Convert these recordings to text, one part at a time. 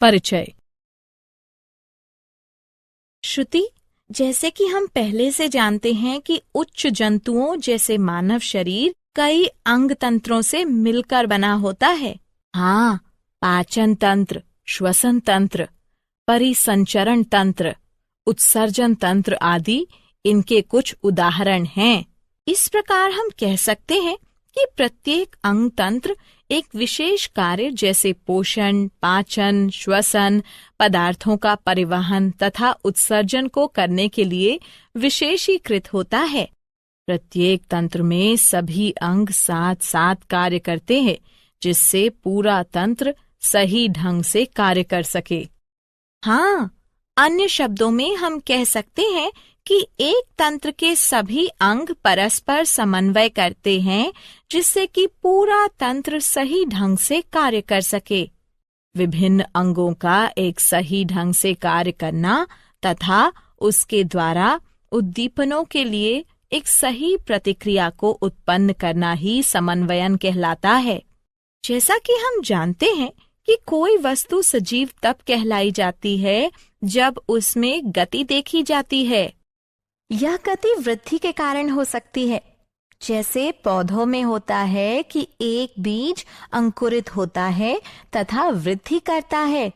परिचय। श्रुति, जैसे कि हम पहले से जानते हैं कि उच्च जंतुओं जैसे मानव शरीर कई अंग तंत्रों से मिलकर बना होता है। हाँ, पाचन तंत्र, श्वसन तंत्र, परिसंचरण तंत्र, उत्सर्जन तंत्र आदि इनके कुछ उदाहरण हैं। इस प्रकार हम कह सकते हैं कि प्रत्येक अंग तंत्र एक विशेष कार्य जैसे पोषण, पाचन, श्वसन, पदार्थों का परिवहन तथा उत्सर्जन को करने के लिए विशेषीकृत होता है। प्रत्येक तंत्र में सभी अंग साथ साथ कार्य करते हैं, जिससे पूरा तंत्र सही ढंग से कार्य कर सके। हाँ, अन्य शब्दों में हम कह सकते हैं कि एक तंत्र के सभी अंग परस्पर समन्वय करते हैं, जिससे कि पूरा तंत्र सही ढंग से कार्य कर सके। विभिन्न अंगों का एक सही ढंग से कार्य करना तथा उसके द्वारा उद्दीपनों के लिए एक सही प्रतिक्रिया को उत्पन्न करना ही समन्वयन कहलाता है। जैसा कि हम जानते हैं कि कोई वस्तु सजीव तब कहलाई जाती है जब उसमें गति देखी जाती है। यह गति वृद्धि के कारण हो सकती है, जैसे पौधों में होता है कि एक बीज अंकुरित होता है तथा वृद्धि करता है।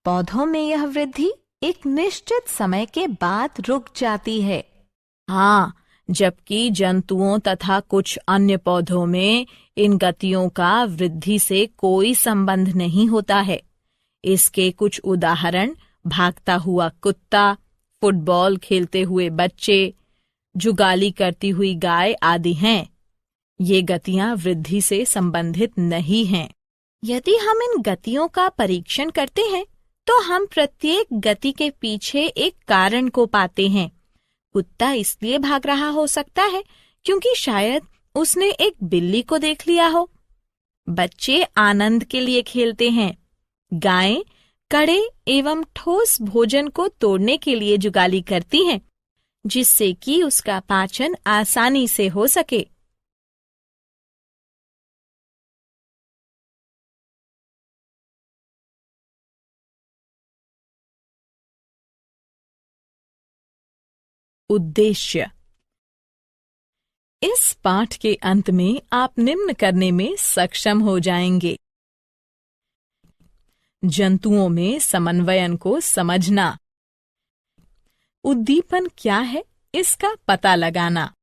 पौधों में यह वृद्धि एक निश्चित समय के बाद रुक जाती है। हाँ, जबकि जंतुओं तथा कुछ अन्य पौधों में इन गतियों का वृद्धि से कोई संबंध नहीं होता है। इसके कुछ उदाहरण भागता हुआ कुत्ता, फुटबॉल खेलते हुए बच्चे, जुगाली करती हुई गाय आदि हैं। ये गतियां वृद्धि से संबंधित नहीं हैं। यदि हम इन गतियों का परीक्षण करते हैं तो हम प्रत्येक गति के पीछे एक कारण को पाते हैं। कुत्ता इसलिए भाग रहा हो सकता है क्योंकि शायद उसने एक बिल्ली को देख लिया हो। बच्चे आनंद के लिए खेलते हैं। गायें कड़े एवं ठोस भोजन को तोड़ने के लिए जुगाली करती हैं, जिससे कि उसका पाचन आसानी से हो सके। उद्देश्य। इस पाठ के अंत में आप निम्न करने में सक्षम हो जाएंगे। जंतुओं में समन्वयन को समझना। उद्दीपन क्या है, इसका पता लगाना।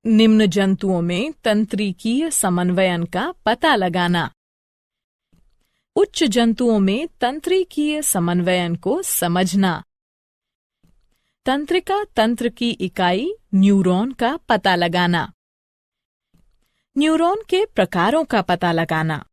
निम्न जंतुओं में तंत्रिकीय समन्वयन का पता लगाना। उच्च जंतुओं में तंत्रिकीय समन्वयन को समझना। तंत्रिका तंत्र की इकाई न्यूरॉन का पता लगाना। न्यूरॉन के प्रकारों का पता लगाना।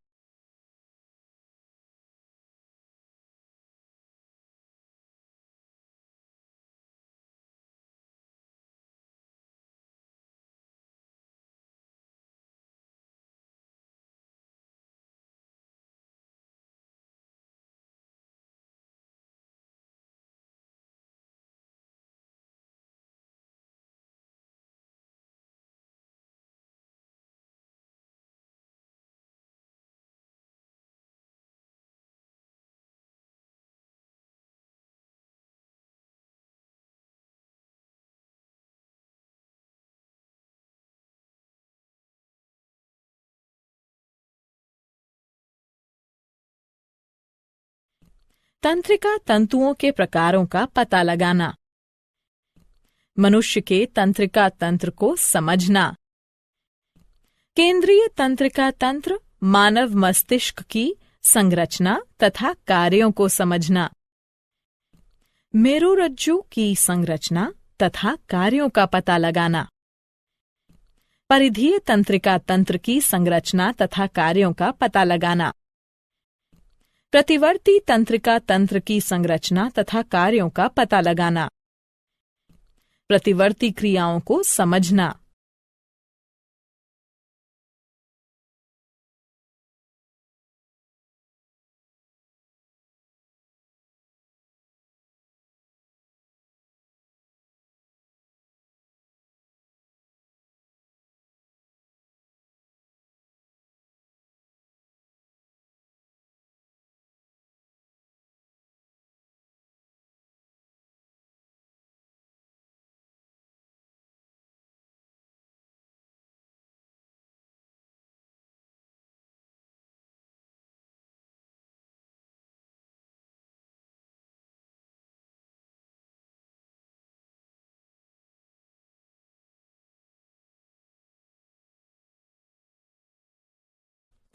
तंत्रिका तंतुओं के प्रकारों का पता लगाना। मनुष्य के तंत्रिका तंत्र को समझना। केंद्रीय तंत्रिका तंत्र मानव मस्तिष्क की संरचना तथा कार्यों को समझना। मेरुरज्जु की संरचना तथा कार्यों का पता लगाना। परिधीय तंत्रिका तंत्र की संरचना तथा कार्यों का पता लगाना। प्रतिवर्ती तंत्रिका तंत्र की संरचना तथा कार्यों का पता लगाना। प्रतिवर्ती क्रियाओं को समझना।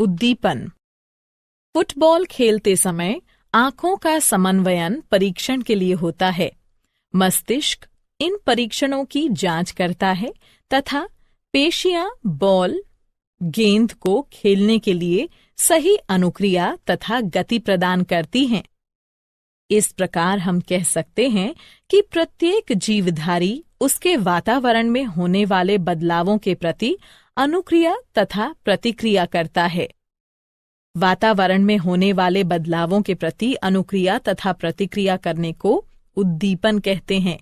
उद्दीपन। फुटबॉल खेलते समय आंखों का समन्वयन परीक्षण के लिए होता है। मस्तिष्क इन परीक्षणों की जांच करता है तथा पेशियां बॉल गेंद को खेलने के लिए सही अनुक्रिया तथा गति प्रदान करती हैं। इस प्रकार हम कह सकते हैं कि प्रत्येक जीवधारी उसके वातावरण में होने वाले बदलावों के प्रति अनुक्रिया तथा प्रतिक्रिया करता है। वातावरण में होने वाले बदलावों के प्रति अनुक्रिया तथा प्रतिक्रिया करने को उद्दीपन कहते हैं।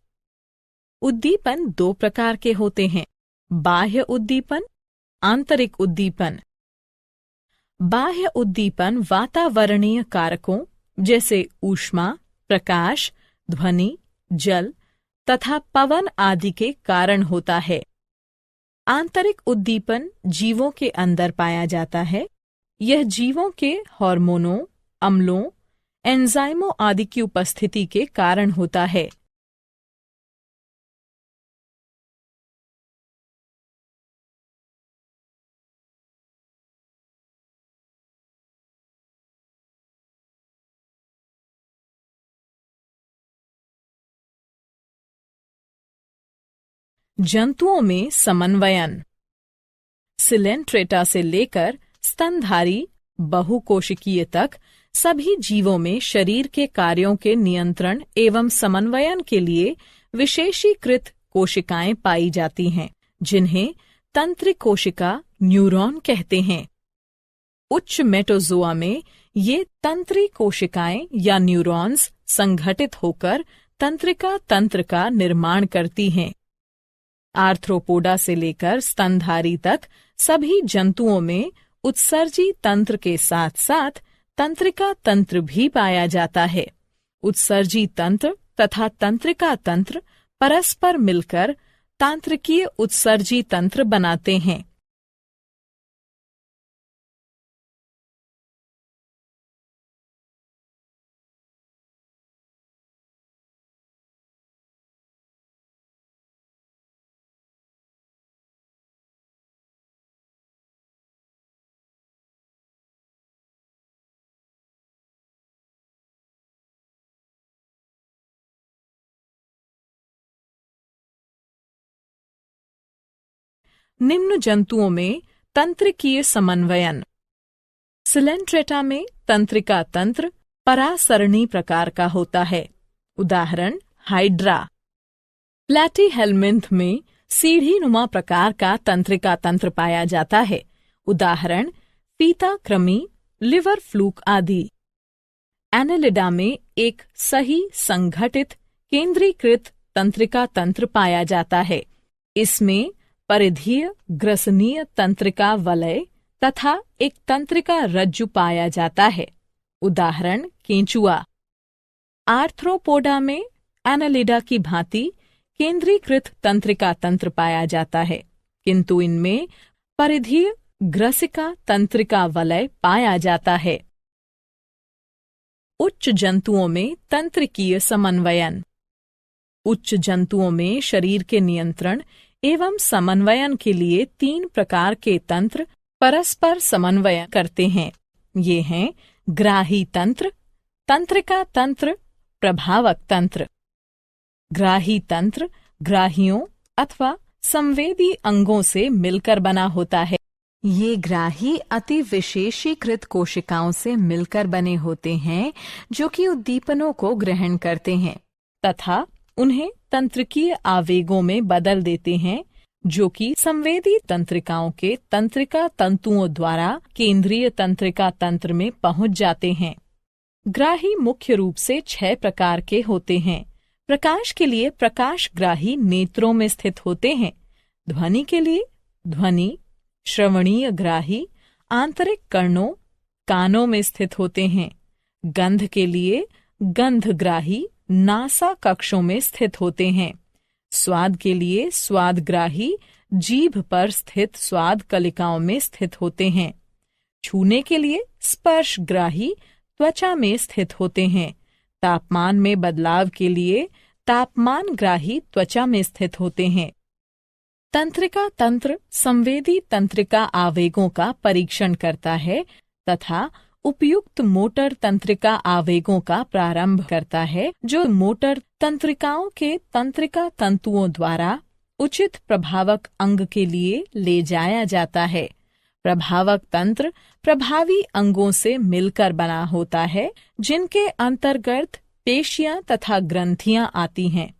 उद्दीपन दो प्रकार के होते हैं, बाह्य उद्दीपन, आंतरिक उद्दीपन। बाह्य उद्दीपन वातावरणीय कारकों जैसे ऊष्मा, प्रकाश, ध्वनि, जल तथा पवन आदि के कारण होता है। आंतरिक उद्दीपन जीवों के अंदर पाया जाता है। यह जीवों के हार्मोनों, अम्लों, एंजाइमों आदि की उपस्थिति के कारण होता है। जंतुओं में समन्वयन। सिलेंट्रेटा से लेकर स्तनधारी बहुकोशिकीय तक सभी जीवों में शरीर के कार्यों के नियंत्रण एवं समन्वयन के लिए विशेषीकृत कोशिकाएं पाई जाती हैं, जिन्हें तंत्रिक कोशिका न्यूरॉन कहते हैं। उच्च मेटोजोआ में ये तंत्री कोशिकाएं या न्यूरॉन्स संघटित होकर तंत्रिका तंत्र का निर्माण करती हैं। आर्थ्रोपोडा से लेकर स्तनधारी तक सभी जंतुओं में उत्सर्जी तंत्र के साथ साथ तंत्रिका तंत्र भी पाया जाता है। उत्सर्जी तंत्र तथा तंत्रिका तंत्र परस्पर मिलकर तांत्रिकीय उत्सर्जी तंत्र बनाते हैं। निम्न जंतुओं में तंत्रिकीय समन्वयन। सिलेंट्रेटा में तंत्रिका तंत्र परासरणी प्रकार का होता है। उदाहरण हाइड्रा। प्लैटीहेल्मिंथ में सीढ़ीनुमा प्रकार का तंत्रिका तंत्र पाया जाता है। उदाहरण फीता कृमि, लिवर फ्लूक आदि। एनेलिडा में एक सही संघटित केंद्रीकृत तंत्रिका तंत्र पाया जाता है। इसमें परिधीय ग्रसनीय तंत्रिका वलय तथा एक तंत्रिका रज्जु पाया जाता है। उदाहरण केंचुआ। आर्थ्रोपोडा में एनालिडा की भांति केंद्रीकृत तंत्रिका तंत्र पाया जाता है, किंतु इनमें परिधीय ग्रसिका तंत्रिका वलय पाया जाता है। उच्च जंतुओं में तंत्रिकीय समन्वयन। उच्च जंतुओं में शरीर के नियंत्रण एवं समन्वयन के लिए 3 प्रकार के तंत्र परस्पर समन्वय करते हैं। ये हैं ग्राही तंत्र, तंत्रिका तंत्र, प्रभावक तंत्र। ग्राही तंत्र ग्राहियों अथवा संवेदी अंगों से मिलकर बना होता है। ये ग्राही अति विशेषीकृत कोशिकाओं से मिलकर बने होते हैं जो कि उद्दीपनों को ग्रहण करते हैं तथा उन्हें तंत्रिकीय आवेगों में बदल देते हैं, जो कि संवेदी तंत्रिकाओं के तंत्रिका तंतुओं द्वारा केंद्रीय तंत्रिका तंत्र में पहुंच जाते हैं। ग्राही मुख्य रूप से 6 प्रकार के होते हैं। प्रकाश के लिए प्रकाशग्राही नेत्रों में स्थित होते हैं। ध्वनि के लिए ध्वनि, श्रवणीय ग्राही आंतरिक कर्णों कानों में स्थित होते हैं। गंध के लिए गंधग्राही नासा कक्षों में स्थित होते हैं। स्वाद के लिए स्वादग्राही जीभ पर स्थित स्वाद कलिकाओं में स्थित होते हैं। छूने के लिए स्पर्शग्राही त्वचा में स्थित होते हैं। तापमान में बदलाव के लिए तापमानग्राही त्वचा में स्थित होते हैं। तंत्रिका तंत्र संवेदी तंत्रिका आवेगों का परीक्षण करता है तथा उपयुक्त मोटर तंत्रिका आवेगों का प्रारंभ करता है, जो मोटर तंत्रिकाओं के तंत्रिका तंतुओं द्वारा उचित प्रभावक अंग के लिए ले जाया जाता है। प्रभावक तंत्र प्रभावी अंगों से मिलकर बना होता है, जिनके अंतर्गत पेशियां तथा ग्रंथियां आती हैं।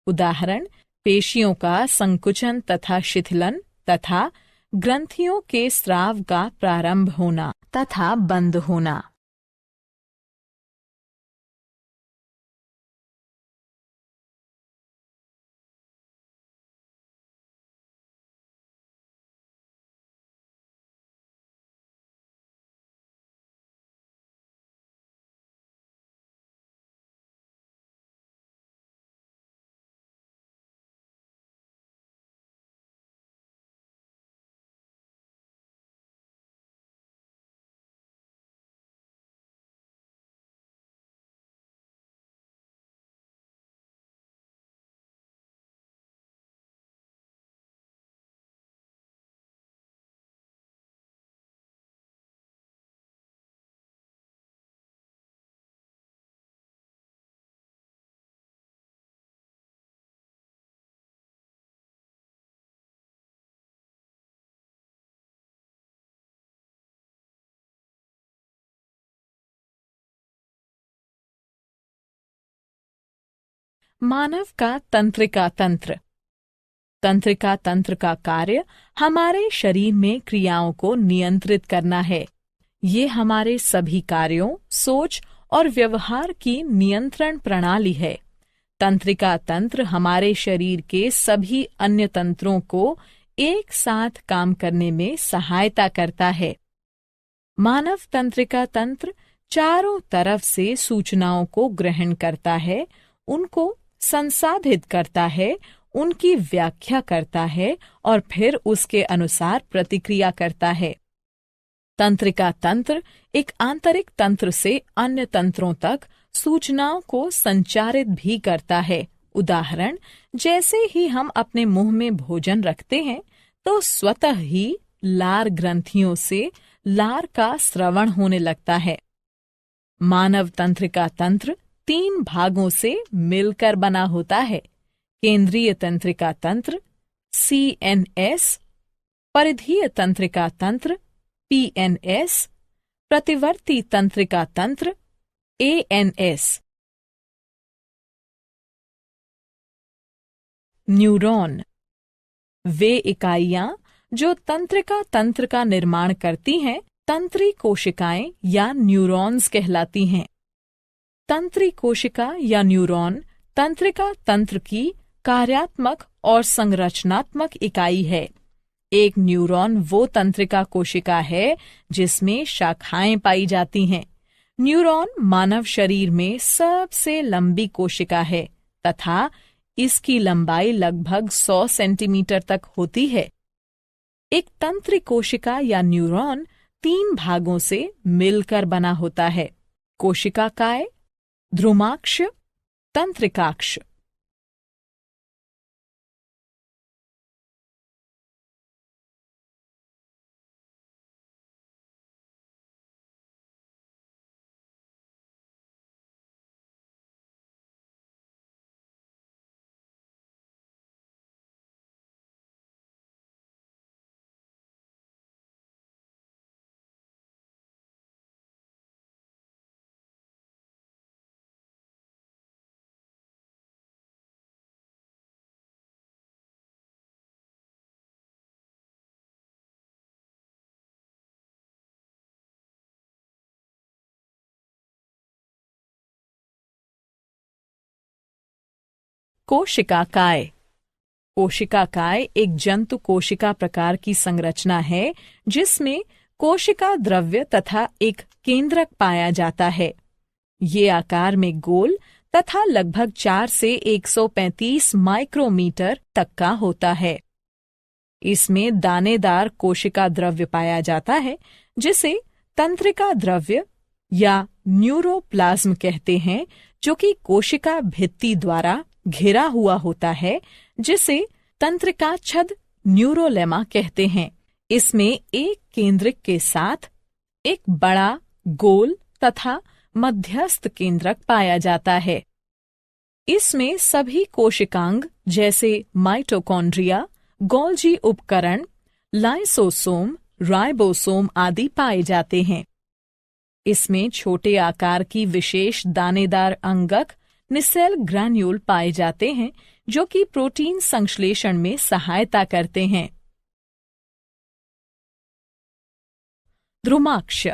उदाहरण, पेशियों का संकुचन तथा शिथिलन तथा ग्रंथियों के स्राव का प्रारंभ होना तथा बंद होना। मानव का तंत्रिका तंत्र। तंत्रिका तंत्र का कार्य हमारे शरीर में क्रियाओं को नियंत्रित करना है। ये हमारे सभी कार्यों, सोच और व्यवहार की नियंत्रण प्रणाली है। तंत्रिका तंत्र हमारे शरीर के सभी अन्य तंत्रों को एक साथ काम करने में सहायता करता है। मानव तंत्रिका तंत्र चारों तरफ से सूचनाओं को ग्रहण करता है, उनको संसाधित करता है, उनकी व्याख्या करता है और फिर उसके अनुसार प्रतिक्रिया करता है। तंत्रिका तंत्र एक आंतरिक तंत्र से अन्य तंत्रों तक सूचनाओं को संचारित भी करता है। उदाहरण, जैसे ही हम अपने मुंह में भोजन रखते हैं तो स्वतः ही लार ग्रंथियों से लार का स्रवण होने लगता है। मानव तंत्रिका तंत्र 3 भागों से मिलकर बना होता है। केंद्रीय तंत्रिका तंत्र CNS, परिधीय तंत्रिका तंत्र PNS, प्रतिवर्ती तंत्रिका तंत्र ANS। न्यूरॉन वे इकाइयां जो तंत्रिका तंत्र का निर्माण करती हैं, तंत्री कोशिकाएं या न्यूरॉन्स कहलाती हैं। तंत्री कोशिका या न्यूरॉन तंत्रिका तंत्र की कार्यात्मक और संरचनात्मक इकाई है। एक न्यूरॉन वो तंत्रिका कोशिका है जिसमें शाखाएं पाई जाती हैं। न्यूरॉन मानव शरीर में सबसे लंबी कोशिका है तथा इसकी लंबाई लगभग 100 सेंटीमीटर तक होती है। एक तंत्री कोशिका या न्यूरॉन 3 भागों से मिलकर बना होता है। कोशिकाकाय, ध्रुमाक्ष, तंत्रिकाक्ष। कोशिकाकाय। कोशिकाकाय एक जंतु कोशिका प्रकार की संरचना है जिसमें कोशिका द्रव्य तथा एक केंद्रक पाया जाता है। ये आकार में गोल तथा लगभग 4 से 135 माइक्रोमीटर तक का होता है। इसमें दानेदार कोशिका द्रव्य पाया जाता है जिसे तंत्रिका द्रव्य या न्यूरोप्लाज्म कहते हैं, जो कि कोशिका भित्ति द्वारा घिरा हुआ होता है, जिसे तंत्रिका छद न्यूरोलेमा कहते हैं। इसमें एक केंद्रक के साथ एक बड़ा, गोल तथा मध्यस्थ केंद्रक पाया जाता है। इसमें सभी कोशिकांग जैसे माइटोकॉन्ड्रिया, गोल्जी उपकरण, लाइसोसोम, राइबोसोम आदि पाए जाते हैं। इसमें छोटे आकार की विशेष दानेदार अंगक निसेल ग्रैन्यूल पाए जाते हैं जो कि प्रोटीन संश्लेषण में सहायता करते हैं। द्रुमाक्ष।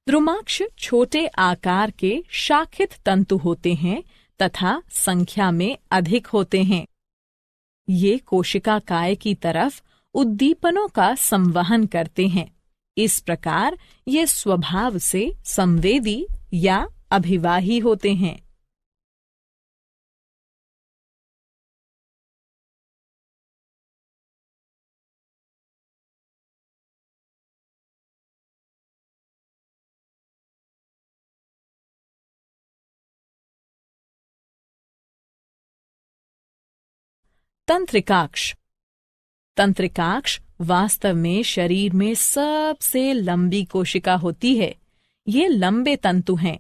द्रुमाक्ष छोटे आकार के शाखित तंतु होते हैं तथा संख्या में अधिक होते हैं। ये कोशिका काय की तरफ उद्दीपनों का संवहन करते हैं। इस प्रकार ये स्वभाव से संवेदी या अभिवाही होते हैं। तंत्रिकाक्ष। तंत्रिकाक्ष वास्तव में शरीर में सबसे लंबी कोशिका होती है। ये लंबे तंतु हैं।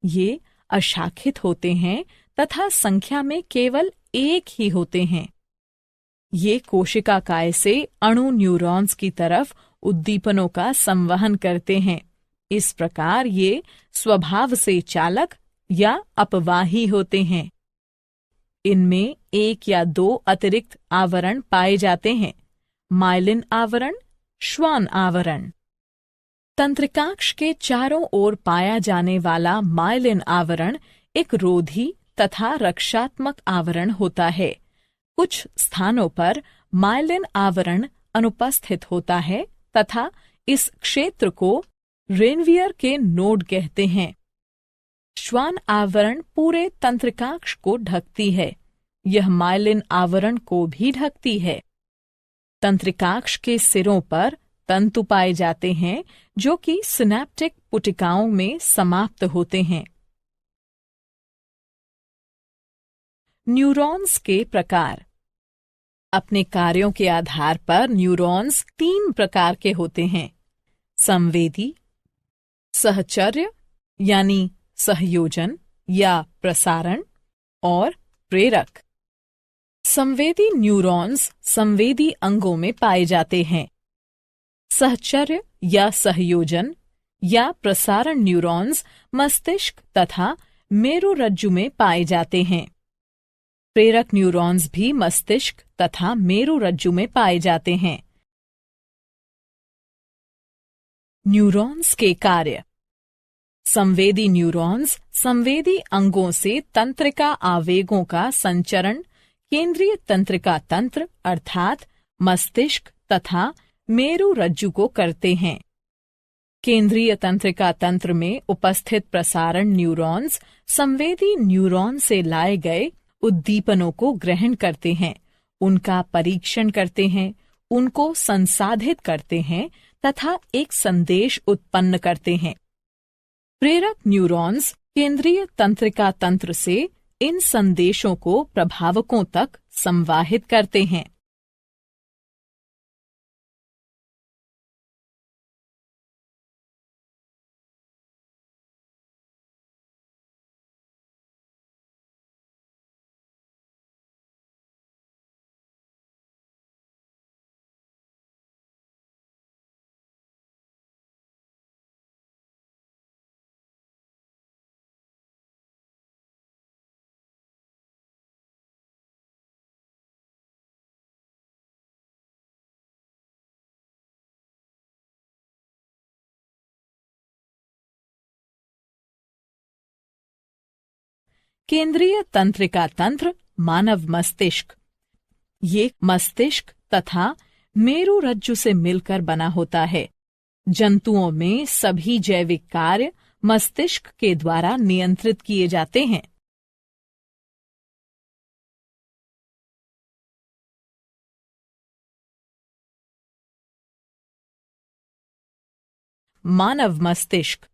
ये अशाखित होते हैं तथा संख्या में केवल एक ही होते हैं। ये कोशिका काय से अणु न्यूरॉन्स की तरफ उद्दीपनों का संवहन करते हैं। इस प्रकार ये स्वभाव से चालक या अपवाही होते हैं। इनमें एक या दो अतिरिक्त आवरण पाए जाते हैं, माइलिन आवरण, श्वान आवरण। तंत्रिकाक्ष के चारों ओर पाया जाने वाला माइलिन आवरण एक रोधी तथा रक्षात्मक आवरण होता है। कुछ स्थानों पर माइलिन आवरण अनुपस्थित होता है तथा इस क्षेत्र को रेनवियर के नोड कहते हैं। श्वान आवरण पूरे तंत्रिकाक्ष को ढकती है। यह माइलिन आवरण को भी ढकती है। तंत्रिकाक्ष के सिरों पर तंतु पाए जाते हैं जो कि सिनेप्टिक पुटिकाओं में समाप्त होते हैं। न्यूरॉन्स के प्रकार। अपने कार्यों के आधार पर न्यूरॉन्स 3 प्रकार के होते हैं: संवेदी, सहचर्य यानी सहयोजन या प्रसारण, और प्रेरक। संवेदी न्यूरॉन्स संवेदी अंगों में पाए जाते हैं। सहचर्य या सहयोजन या प्रसारण न्यूरॉन्स मस्तिष्क तथा मेरुरज्जु में पाए जाते हैं। प्रेरक न्यूरॉन्स भी मस्तिष्क तथा मेरुरज्जु में पाए जाते हैं। न्यूरॉन्स के कार्य। संवेदी न्यूरॉन्स संवेदी अंगों से तंत्रिका आवेगों का संचरण केंद्रीय तंत्रिका तंत्र अर्थात मस्तिष्क तथा मेरुरज्जु को करते हैं। केंद्रीय तंत्रिका तंत्र में उपस्थित प्रसारण न्यूरॉन्स संवेदी न्यूरॉन से लाए गए उद्दीपनों को ग्रहण करते हैं, उनका परीक्षण करते हैं, उनको संसाधित करते हैं तथा एक संदेश उत्पन्न करते हैं। प्रेरक न्यूरॉन्स केंद्रीय तंत्रिका तंत्र से इन संदेशों को प्रभावकों तक संवाहित करते हैं। केंद्रीय तंत्रिका तंत्र मानव मस्तिष्क। ये मस्तिष्क तथा मेरुरज्जु से मिलकर बना होता है। जंतुओं में सभी जैविक कार्य मस्तिष्क के द्वारा नियंत्रित किए जाते हैं। मानव मस्तिष्क।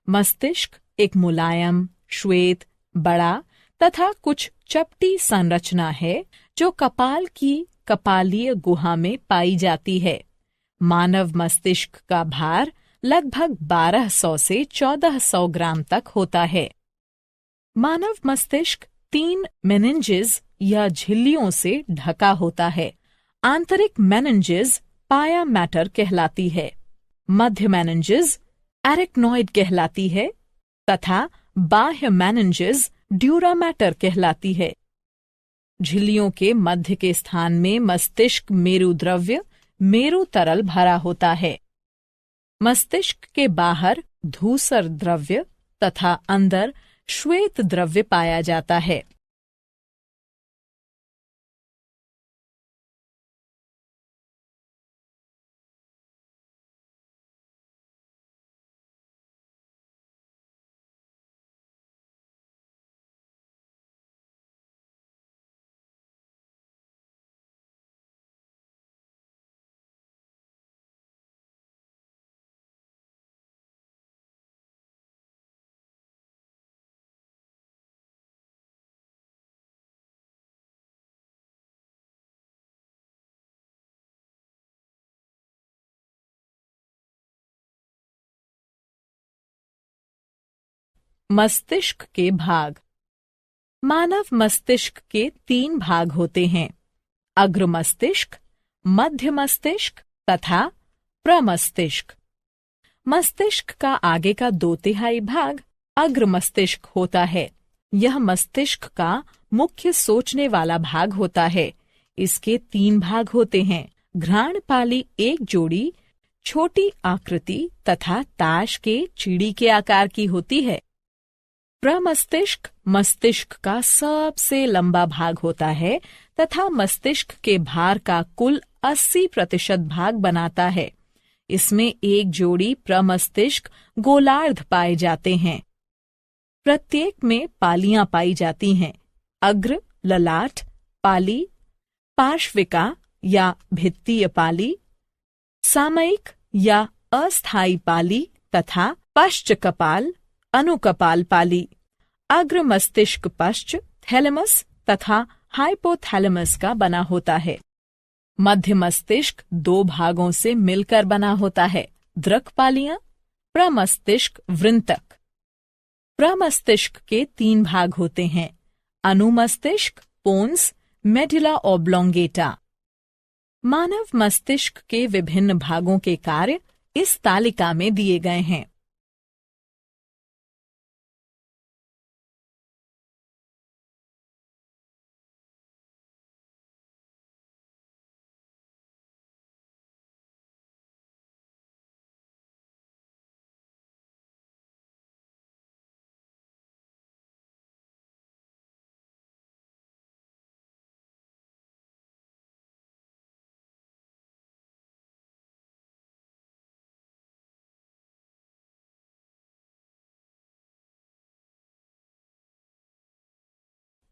मस्तिष्क एक मुलायम, श्वेत, बड़ा तथा कुछ चपटी संरचना है जो कपाल की कपालीय गुहा में पाई जाती है। मानव मस्तिष्क का भार लगभग 1200 से 1400 ग्राम तक होता है। मानव मस्तिष्क 3 मेनिन्जेस या झिल्लियों से ढका होता है। आंतरिक मेनिन्जेस पाया मैटर कहलाती है, मध्य मेनिन्जेस एरिक्नॉइड कहलाती है तथा बाह्य मेनिन्जेस ड्यूरा मैटर कहलाती है। झिल्लियों के मध्य के स्थान में मस्तिष्क मेरु द्रव्य मेरु तरल भरा होता है। मस्तिष्क के बाहर धूसर द्रव्य तथा अंदर श्वेत द्रव्य पाया जाता है। मस्तिष्क के भाग। मानव मस्तिष्क के 3 भाग होते हैं, अग्र मस्तिष्क, मध्य मस्तिष्क तथा प्रमस्तिष्क। मस्तिष्क का आगे का 2/3 भाग अग्र मस्तिष्क होता है। यह मस्तिष्क का मुख्य सोचने वाला भाग होता है। इसके 3 भाग होते हैं, घ्राणपाली एक जोड़ी छोटी आकृति तथा ताश के चिड़ी के आकार की होती है। प्रमस्तिष्क मस्तिष्क का सबसे लंबा भाग होता है तथा मस्तिष्क के भार का कुल 80% भाग बनाता है। इसमें एक जोड़ी प्रमस्तिष्क गोलार्ध पाए जाते हैं। प्रत्येक में पालियां पाई जाती हैं, अग्र, ललाट, पाली, पार्श्विका या भित्तीय पाली, सामयिक या अस्थायी पाली तथा पश्च कपाल, अनुकपाल पाली। अग्र मस्तिष्क पश्च, थैलेमस तथा हाइपोथैलेमस का बना होता है। मध्य मस्तिष्क 2 भागों से मिलकर बना होता है, दृक् पालियां, प्रमस्तिष्क वृंतक। प्रमस्तिष्क के 3 भाग होते हैं, अनुमस्तिष्क, पोन्स, मेडुला ऑब्लोंगेटा। मानव मस्तिष्क के विभिन्न भागों के कार्य इस तालिका में दिए गए हैं।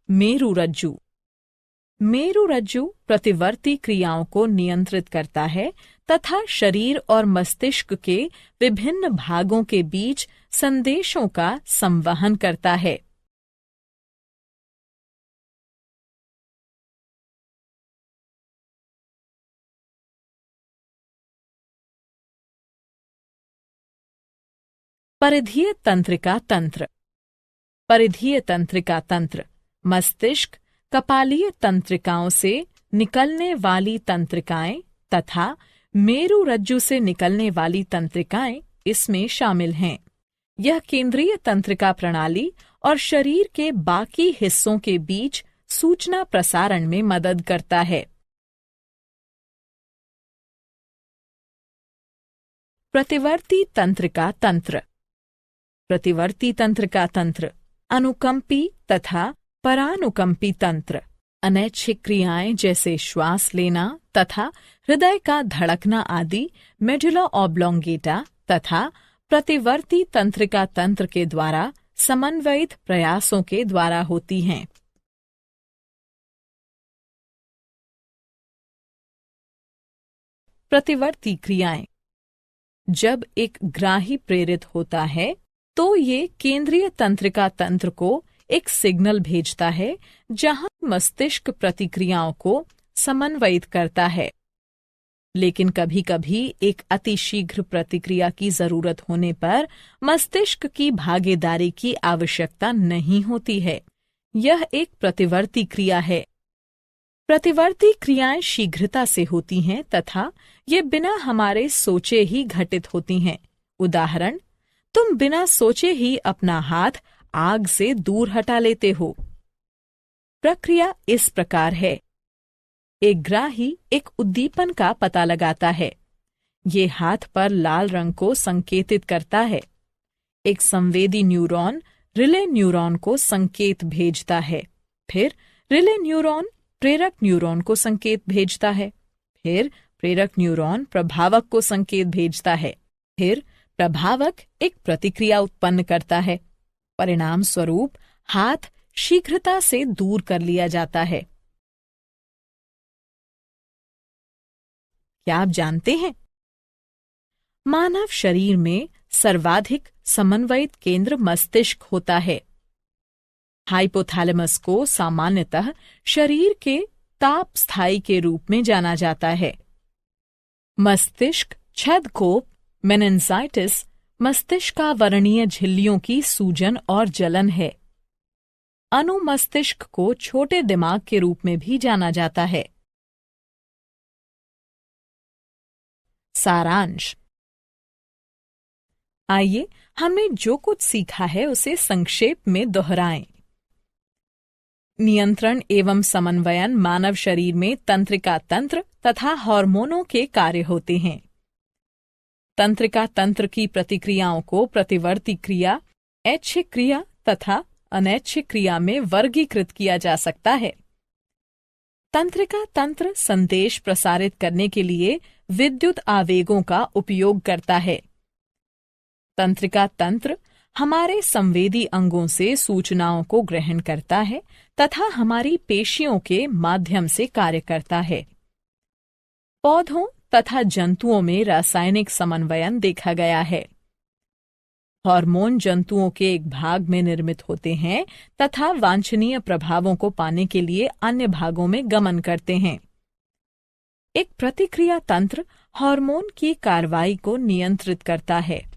मेरुरज्जु। मेरुरज्जु प्रतिवर्ती क्रियाओं को नियंत्रित करता है तथा शरीर और मस्तिष्क के विभिन्न भागों के बीच संदेशों का संवहन करता है। परिधीय तंत्रिका तंत्र। परिधीय तंत्रिका तंत्र मस्तिष्क, कपालीय तंत्रिकाओं से निकलने वाली तंत्रिकाएं तथा मेरुरज्जु से निकलने वाली तंत्रिकाएं इसमें शामिल हैं। यह केंद्रीय तंत्रिका प्रणाली और शरीर के बाकी हिस्सों के बीच सूचना प्रसारण में मदद करता है। प्रतिवर्ती तंत्रिका तंत्र। प्रतिवर्ती तंत्रिका तंत्र अनुकंपी तथा परानुकंपी तंत्र अनैच्छिक क्रियाएं जैसे श्वास लेना तथा हृदय का धड़कना आदि मेडुला ऑब्लोंगेटा तथा प्रतिवर्ती तंत्रिका तंत्र के द्वारा समन्वयित प्रयासों के द्वारा होती हैं। प्रतिवर्ती क्रियाएं। जब एक ग्राही प्रेरित होता है तो ये केंद्रीय तंत्रिका तंत्र को एक सिग्नल भेजता है जहां मस्तिष्क प्रतिक्रियाओं को समन्वयित करता है। लेकिन कभी कभी एक अतिशीघ्र प्रतिक्रिया की जरूरत होने पर मस्तिष्क की भागीदारी की आवश्यकता नहीं होती है। यह एक प्रतिवर्ती क्रिया है। प्रतिवर्ती क्रियाएं शीघ्रता से होती हैं तथा ये बिना हमारे सोचे ही घटित होती हैं। उदाहरण, तुम बिना सोचे ही अपना हाथ आग से दूर हटा लेते हो। प्रक्रिया इस प्रकार है। एक ग्राही एक उद्दीपन का पता लगाता है। ये हाथ पर लाल रंग को संकेतित करता है। एक संवेदी न्यूरॉन रिले न्यूरॉन को संकेत भेजता है। फिर रिले न्यूरॉन प्रेरक न्यूरॉन को संकेत भेजता है। फिर प्रेरक न्यूरॉन प्रभावक को संकेत भेजता है। फिर प्रभावक एक प्रतिक्रिया उत्पन्न करता है। परिणाम स्वरूप हाथ शीघ्रता से दूर कर लिया जाता है। क्या आप जानते हैं, मानव शरीर में सर्वाधिक समन्वयित केंद्र मस्तिष्क होता है। हाइपोथैलेमस को सामान्यतः शरीर के ताप स्थायी के रूप में जाना जाता है। मस्तिष्क छेदकोप मेनिन्जाइटिस मस्तिष्कावरणीय झिल्लियों की सूजन और जलन है। अनुमस्तिष्क को छोटे दिमाग के रूप में भी जाना जाता है। सारांश। आइए हमने जो कुछ सीखा है उसे संक्षेप में दोहराएं। नियंत्रण एवं समन्वयन मानव शरीर में तंत्रिका तंत्र तथा हार्मोनों के कार्य होते हैं। तंत्रिका तंत्र की प्रतिक्रियाओं को प्रतिवर्ती क्रिया, ऐच्छिक क्रिया तथा अनैच्छिक क्रिया में वर्गीकृत किया जा सकता है। तंत्रिका तंत्र संदेश प्रसारित करने के लिए विद्युत आवेगों का उपयोग करता है। तंत्रिका तंत्र हमारे संवेदी अंगों से सूचनाओं को ग्रहण करता है तथा हमारी पेशियों के माध्यम से कार्य करता है। पौधों तथा जंतुओं में रासायनिक समन्वयन देखा गया है। हार्मोन जंतुओं के एक भाग में निर्मित होते हैं तथा वांछनीय प्रभावों को पाने के लिए अन्य भागों में गमन करते हैं। एक प्रतिक्रिया तंत्र हार्मोन की कार्रवाई को नियंत्रित करता है।